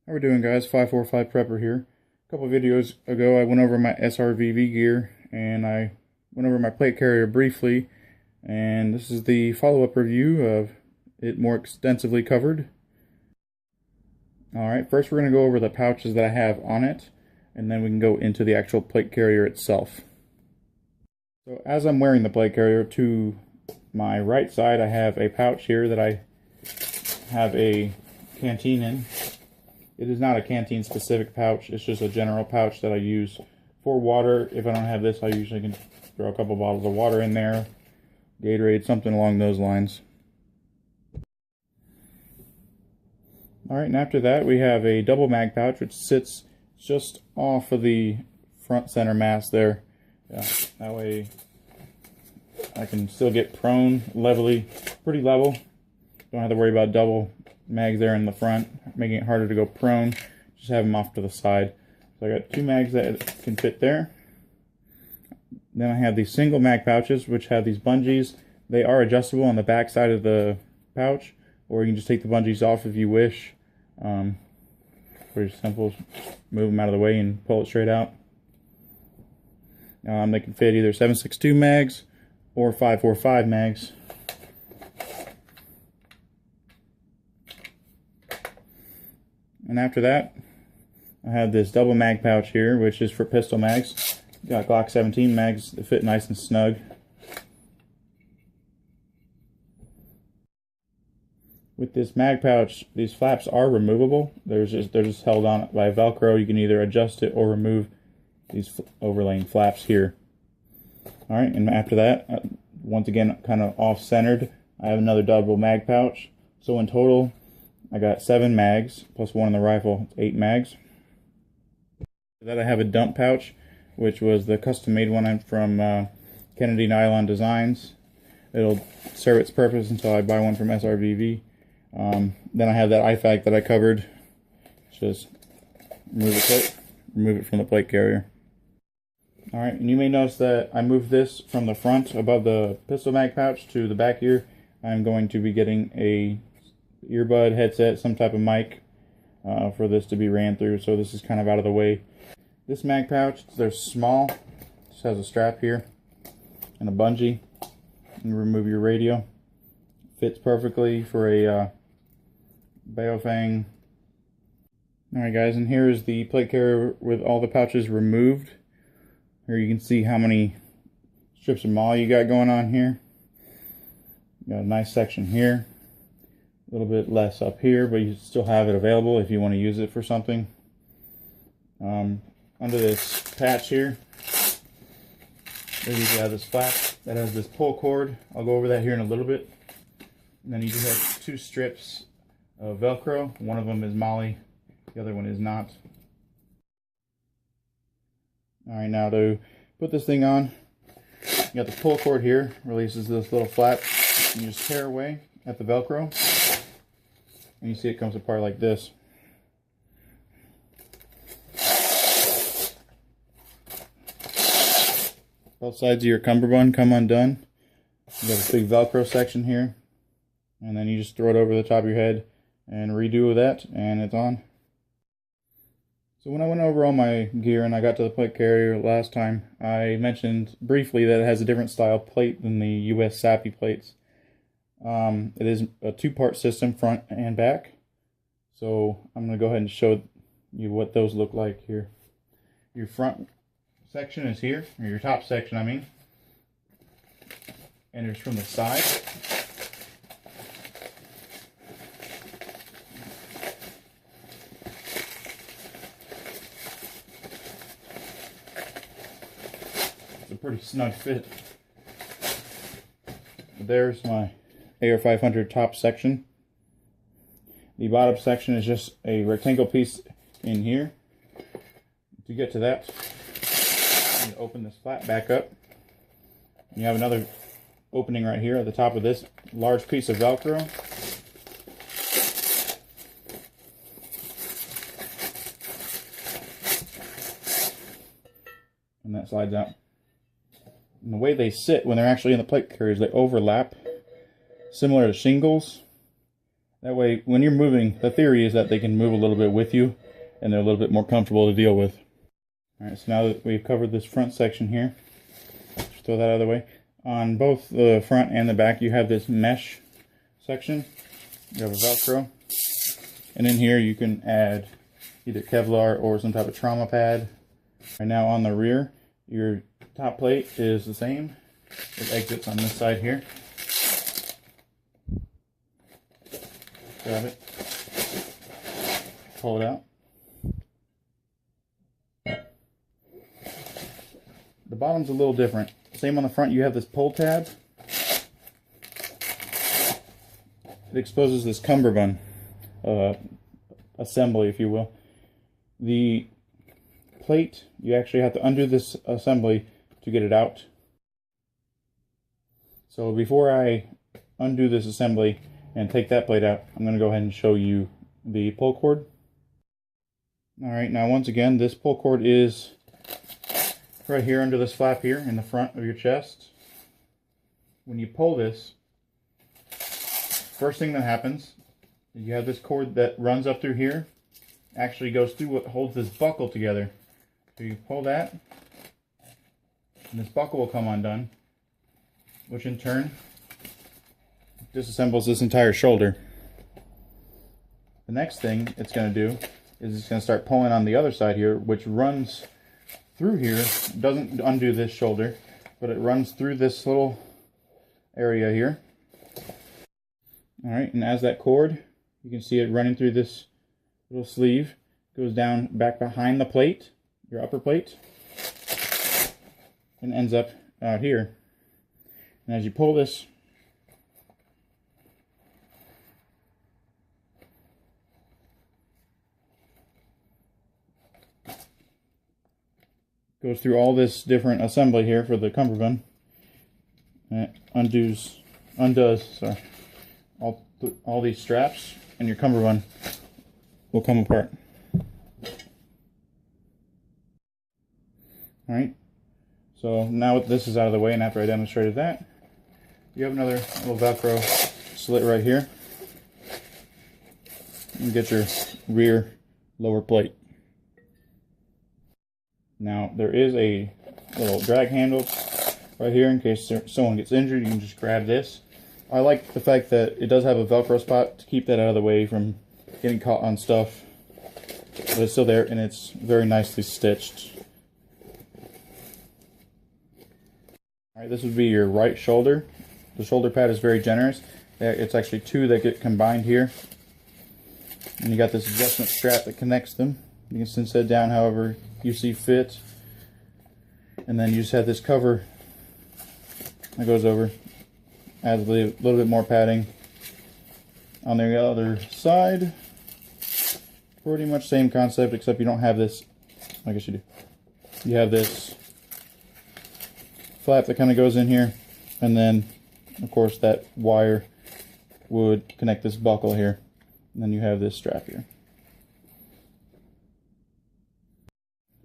How we doing, guys? 545 Prepper here. A couple of videos ago I went over my SRVV gear and I went over my plate carrier briefly, and this is the follow-up review of it more extensively covered. Alright, first we're going to go over the pouches that I have on it, and then we can go into the actual plate carrier itself. So as I'm wearing the plate carrier, to my right side I have a pouch here that I have a canteen in. It is not a canteen specific pouch, it's just a general pouch that I use for water. If I don't have this, I usually can throw a couple bottles of water in there, Gatorade, something along those lines. Alright, and after that we have a double mag pouch which sits just off of the front center mass there. Yeah, that way I can still get prone pretty level. Don't have to worry about double mags there in the front, making it harder to go prone. Just have them off to the side. So I got two mags that can fit there. Then I have these single mag pouches which have these bungees. They are adjustable on the back side of the pouch, or you can just take the bungees off if you wish. Pretty simple. Move them out of the way and pull it straight out. They can fit either 7.62 mags or 5.45 mags. And after that, I have this double mag pouch here, which is for pistol mags. Got Glock 17 mags that fit nice and snug. With this mag pouch, these flaps are removable. They're just held on by Velcro. You can either adjust it or remove these overlaying flaps here. Alright, and after that, once again, kind of off-centered, I have another double mag pouch. So in total, I got 7 mags, plus one in the rifle, 8 mags. Then I have a dump pouch, which was the custom-made one from Kennedy Nylon Designs. It'll serve its purpose until I buy one from SRVV. Then I have that IFAK that I covered. Just remove it from the plate carrier. Alright, and you may notice that I moved this from the front above the pistol mag pouch to the back here. I'm going to be getting a earbud, headset, some type of mic for this to be ran through, so this is kind of out of the way. This mag pouch, they're small, just has a strap here and a bungee. You can remove your radio. Fits perfectly for a Baofeng. Alright guys, and here is the plate carrier with all the pouches removed. Here you can see how many strips of MOLLE you got going on here. You got a nice section here. A little bit less up here, but you still have it available if you want to use it for something. Under this patch here, there you have this flap that has this pull cord. I'll go over that here in a little bit. And then you do have 2 strips of Velcro. One of them is MOLLE, the other one is not. Alright, now to put this thing on, you got the pull cord here, releases this little flap. You just tear away at the Velcro. And you see it comes apart like this. Both sides of your cummerbund come undone. You got a big Velcro section here. And then you just throw it over the top of your head and redo that, and it's on. So when I went over all my gear and I got to the plate carrier last time, I mentioned briefly that it has a different style plate than the US SAPI plates. It is a 2-part system, front and back. So I'm going to go ahead and show you what those look like here. Your front section is here, or your top section I mean. Enters from the side. It's a pretty snug fit. There's my AR500 top section. The bottom section is just a rectangle piece in here. To get to that, you open this flap back up. You have another opening right here at the top of this large piece of Velcro. And that slides out. And the way they sit when they're actually in the plate carriers, they overlap, similar to shingles. That way, when you're moving, the theory is that they can move a little bit with you, and they're a little bit more comfortable to deal with. Alright, so now that we've covered this front section here, just throw that out of the way. On both the front and the back, you have this mesh section. You have a Velcro. And in here, you can add either Kevlar or some type of trauma pad. Right now on the rear, your top plate is the same. It exits on this side here. Grab it, pull it out. The bottom's a little different. Same on the front, you have this pull tab. It exposes this cummerbund assembly, if you will. The plate, you actually have to undo this assembly to get it out. So before I undo this assembly and take that plate out, I'm going to go ahead and show you the pull cord. Alright, now once again, this pull cord is right here under this flap here in the front of your chest. When you pull this, first thing that happens is you have this cord that runs up through here, actually goes through what holds this buckle together. So you pull that, and this buckle will come undone, which in turn disassembles this entire shoulder. The next thing it's going to do is it's going to start pulling on the other side here, which runs through here. It doesn't undo this shoulder, but it runs through this little area here. Alright, and as that cord, you can see it running through this little sleeve, goes down back behind the plate, your upper plate, and ends up out here. And as you pull this, goes through all this different assembly here for the cummerbund, and it undoes all these straps, and your cummerbund will come apart. Alright, so now this is out of the way, and after I demonstrated that, you have another little Velcro slit right here. And get your rear lower plate. Now there is a little drag handle right here in case someone gets injured. You can just grab this. I like the fact that it does have a Velcro spot to keep that out of the way from getting caught on stuff. But it's still there, and it's very nicely stitched. Alright, this would be your right shoulder. The shoulder pad is very generous. It's actually two that get combined here. And you got this adjustment strap that connects them. You can cinch that down however you see fit. And then you just have this cover that goes over. Adds a little bit more padding. On the other side, pretty much same concept, except you don't have this. I guess you do. You have this flap that kind of goes in here, and then of course that wire would connect this buckle here, and then you have this strap here.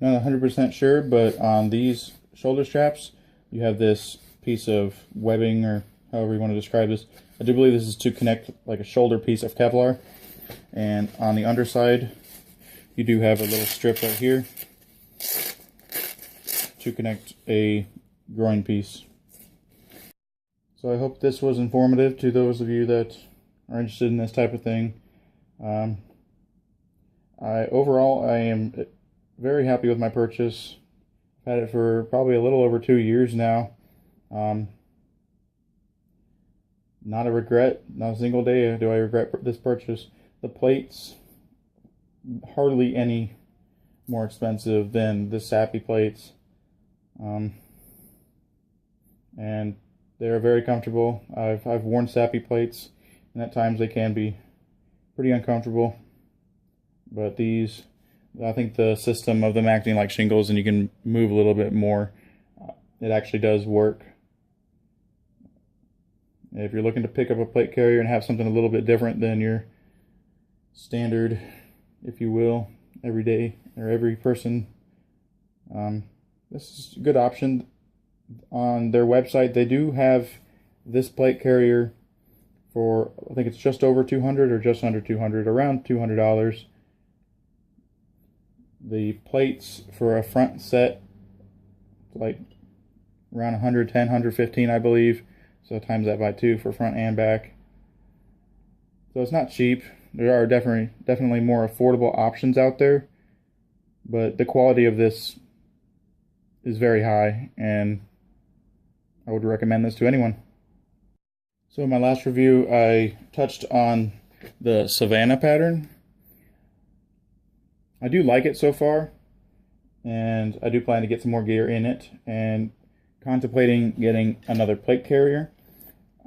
Not 100% sure, but on these shoulder straps you have this piece of webbing, or however you want to describe this. I do believe this is to connect like a shoulder piece of Kevlar, and on the underside you do have a little strip right here to connect a groin piece. So I hope this was informative to those of you that are interested in this type of thing. Overall I am very happy with my purchase. I've had it for probably a little over 2 years now. Not a regret, not a single day do I regret this purchase. The plates, hardly any more expensive than the Sappy plates. And they're very comfortable. I've worn Sappy plates, and at times they can be pretty uncomfortable. But these, I think the system of them acting like shingles and you can move a little bit more, it actually does work. If you're looking to pick up a plate carrier and have something a little bit different than your standard, if you will, every day or every person, this is a good option. On their website they do have this plate carrier for, I think it's just over 200 or just under 200, around $200. The plates for a front set, like around 110, 115, I believe. So times that by 2 for front and back. So it's not cheap. There are definitely more affordable options out there, but the quality of this is very high, and I would recommend this to anyone. So in my last review, I touched on the Savannah pattern. I do like it so far, and I do plan to get some more gear in it, and contemplating getting another plate carrier.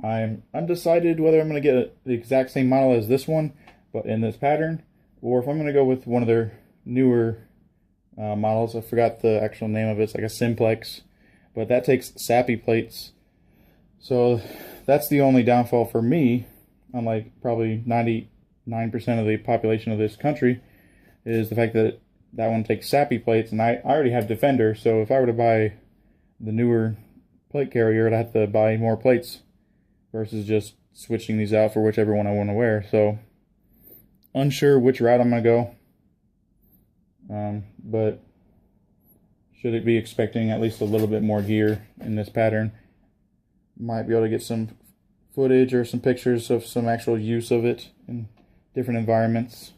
I'm undecided whether I'm going to get the exact same model as this one, but in this pattern, or if I'm going to go with one of their newer models. I forgot the actual name of it. It's like a simplex, but that takes sappy plates. So that's the only downfall for me, unlike probably 99% of the population of this country, is the fact that that one takes sappy plates, and I already have Defender, so if I were to buy the newer plate carrier, I'd have to buy more plates versus just switching these out for whichever one I want to wear. So unsure which route I'm going to go, but should it be expecting at least a little bit more gear in this pattern. Might be able to get some footage or some pictures of some actual use of it in different environments,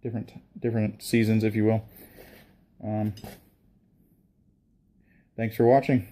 different seasons, if you will. Thanks for watching.